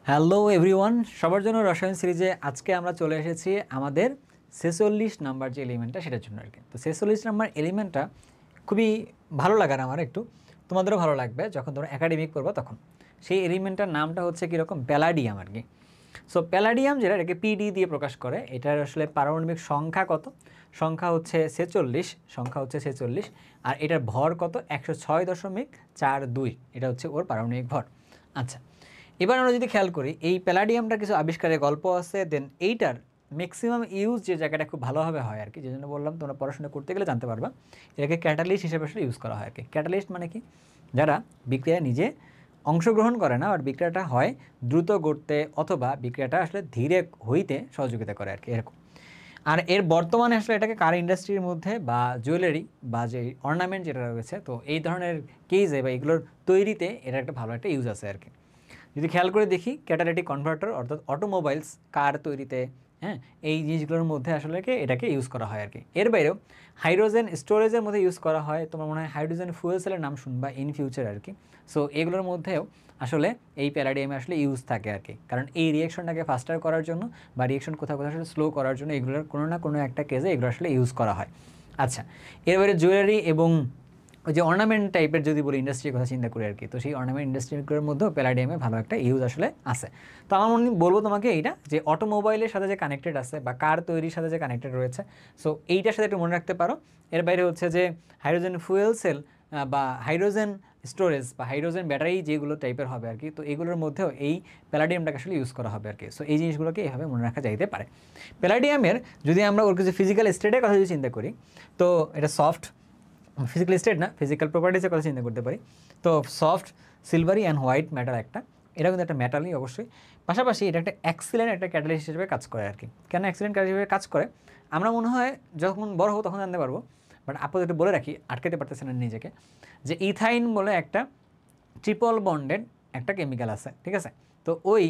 Hello everyone, সবার জন্য রসায়ন সিরিজে আজকে আমরা চলে এসেছি আমাদের 46 নাম্বার যে এলিমেন্টটা সেটার জন্য আর কি। তো 46 নাম্বার এলিমেন্টটা খুবই ভালো লাগার আমার, একটু তোমাদেরও ভালো লাগবে যখন তোমরা একাডেমিক পড়বা তখন। সেই এলিমেন্টটার নামটা হচ্ছে কীরকম, প্যালাডিয়াম আর কি। সো প্যালাডিয়াম যেটা, এটাকে পিডি দিয়ে প্রকাশ করে, এটার আসলে পারমাণবিক সংখ্যা কত? সংখ্যা হচ্ছে 46, আর এটার ভর কত? 106.42। এটা হচ্ছে ওর পারমাণবিক ভর। আচ্ছা, এবার আমরা যদি খেয়াল করি এই প্যালাডিয়ামটার কিছু আবিষ্কারের গল্প আছে, দেন এইটার ম্যাক্সিমাম ইউজ যে জায়গাটা খুব ভালোভাবে হয় আর কি, যে জন্য বললাম তোমরা পড়াশোনা করতে গেলে জানতে পারবা। এটাকে ক্যাটালিস্ট হিসেবে আসলে ইউজ করা হয় আর কি। ক্যাটালিস্ট মানে কি? যারা বিক্রিয়া নিজে অংশগ্রহণ করে না, আর বিক্রিয়াটা হয় দ্রুত গড়তে অথবা বিক্রিয়াটা আসলে ধীরে হইতে সহযোগিতা করে আর কি, এরকম। আর এর বর্তমানে আসলে এটাকে কার ইন্ডাস্ট্রির মধ্যে বা জুয়েলারি বা যে অর্নামেন্ট যেটা রয়েছে, তো এই ধরনের কেজে বা এগুলোর তৈরিতে এটা একটা ভালো একটা ইউজ আছে আর কি। যদি খেয়াল করে দেখি, ক্যাটালিটিক কনভার্টার অর্থাৎ অটোমোবাইলস, কার তৈরিতে, হ্যাঁ, এই জিনিসগুলোর মধ্যে আসলে এটাকে ইউজ করা হয় আর কি। এর বাইরেও হাইড্রোজেন স্টোরেজের মধ্যে ইউজ করা হয়। তোমার মনে হয় হাইড্রোজেন ফুয়েল সেলের নাম শুনবা ইন ফিউচার আর কি। সো এগুলোর মধ্যেও আসলে এই প্যালাডিয়ামে আসলে ইউজ থাকে আর কি, কারণ এই রিয়েকশনটাকে ফাস্টার করার জন্য বা রিয়েকশন কোথাও কোথাও আসলে স্লো করার জন্য এগুলোর কোনো না কোনো একটা কেজে এগুলো আসলে ইউজ করা হয়। আচ্ছা, এর বাইরে জুয়েলারি এবং ওই যে অর্নামেন্ট টাইপের যদি বলি ইন্ডাস্ট্রির কথা চিন্তা করি আর কি, তো সেই অর্নামেন্ট ইন্ডাস্ট্রিগুলোর মধ্যেও প্যালাডিয়ামে ভালো একটা ইউজ আসলে আছে। তো আমার মনে বলবো তোমাকে এইটা, যে অটোমোবাইলের সাথে যে কানেক্টেড আছে বা কার তৈরির সাথে যে কানেক্টেড রয়েছে, সো এইটার সাথে একটু মনে রাখতে পারো। এর বাইরে হচ্ছে যে হাইড্রোজেন ফুয়েল সেল বা হাইড্রোজেন স্টোরেজ বা হাইড্রোজেন ব্যাটারি যেগুলো টাইপের হবে আর কি, তো এইগুলোর মধ্যেও এই প্যালাডিয়ামটাকে আসলে ইউজ করা হবে আর কি। সো এই জিনিসগুলোকে এইভাবে মনে রাখা যাইতে পারে। প্যালাডিয়ামের যদি আমরা ওর কিছু ফিজিক্যাল স্টেটের কথা যদি চিন্তা করি, তো এটা সফট, ফিজিক্যাল স্টেট না, ফিজিক্যাল প্রপার্টিসের কথা চিন্তা করতে পারি। তো soft, silvery and white metal একটা, এটা কিন্তু একটা মেটালই অবশ্যই। পাশাপাশি এটা একটা এক্সিলেন্ট একটা ক্যাটালিস্ট হিসেবে কাজ করে আর কি। কেন এক্সিলেন্ট ক্যাটালিস্ট হিসেবে কাজ করে আমরা মনে হয় যখন বড় হবো তখন জানতে পারবো, বাট আপাতত বলে রাখি, আটকাতে পারতেছে না নিজেকে, যে ইথাইন বলে একটা ট্রিপল বন্ডেড একটা কেমিক্যাল আছে, ঠিক আছে? তো ওই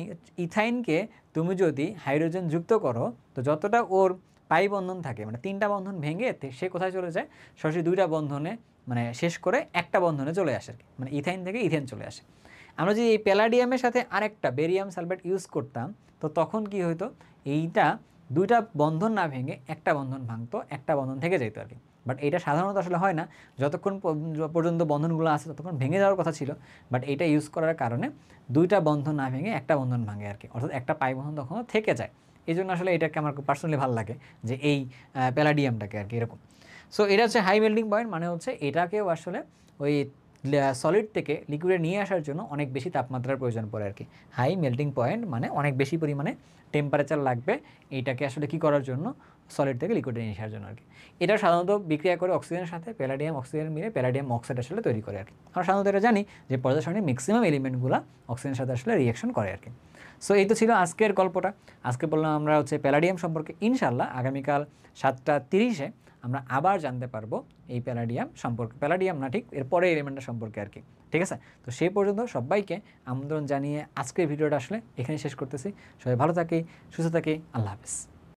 ইথাইনকে তুমি যদি হাইড্রোজেন যুক্ত করো, তো যতটা ওর পাই বন্ধন থাকে, মানে 3টা বন্ধন ভেঙে সে কোথায় চলে যায়, সরাসরি 2টা বন্ধনে মানে শেষ করে একটা বন্ধনে চলে আসে আর কি, মানে ইথাইন থেকে ইথেন চলে আসে। আমরা যদি এই প্যালাডিয়ামের সাথে আরেকটা বেরিয়াম সালফেট ইউজ করতাম, তো তখন কি হতো, এইটা 2টা বন্ধন না ভেঙে একটা বন্ধন ভাঙতো, একটা বন্ধন থেকে যেত আর কি। বাট এটা সাধারণত আসলে হয় না, যতক্ষণ পর্যন্ত বন্ধনগুলো আছে ততক্ষণ ভেঙে যাওয়ার কথা ছিল, বাট এটা ইউজ করার কারণে 2টা বন্ধন না ভেঙে একটা বন্ধন ভাঙে আর কি, অর্থাৎ একটা পাই বন্ধন তখনও থেকে যায়। এই জন্য আসলে এটাকে আমার পার্সোনালি ভালো লাগে, যে এই প্যালাডিয়ামটাকে আর কি, এরকম। সো এটা হচ্ছে হাই মেল্টিং পয়েন্ট, মানে হচ্ছে এটাকেও আসলে ওই সলিড থেকে লিকুইডে নিয়ে আসার জন্য অনেক বেশি তাপমাত্রার প্রয়োজন পড়ে আর কি। হাই মেল্টিং পয়েন্ট মানে অনেক বেশি পরিমাণে টেম্পারেচার লাগবে এইটাকে আসলে কী করার জন্য, সলিড থেকে লিকুইডে নিয়ে আসার জন্য আর কি। এটা সাধারণত বিক্রিয়া করে অক্সিজেনের সাথে, প্যালাডিয়াম অক্সিজেন মিলে প্যালাডিয়াম অক্সাইড আসলে তৈরি করে আর কি। আমরা সাধারণত এটা জানি যে পর্যায় সারণীর ম্যাক্সিমাম এলিমেন্টগুলো অক্সিজেনের সাথে আসলে রিয়াকশন করে আর কি। সো এই তো ছিল আজকের গল্পটা। আজকে বললাম আমরা হচ্ছে প্যালাডিয়াম সম্পর্কে। ইনশাল্লাহ আগামীকাল 7:30-এ আমরা আবার জানতে পারবো এই প্যালাডিয়াম সম্পর্কে, প্যালাডিয়াম না ঠিক এর পরে এলিমেন্টটা সম্পর্কে আর কি, ঠিক আছে? তো সেই পর্যন্ত সবাইকে আমন্ত্রণ জানিয়ে আজকের ভিডিওটা আসলে এখানেই শেষ করতেছি। সবাই ভালো থাকি, সুস্থ থাকি, আল্লাহ হাফেজ।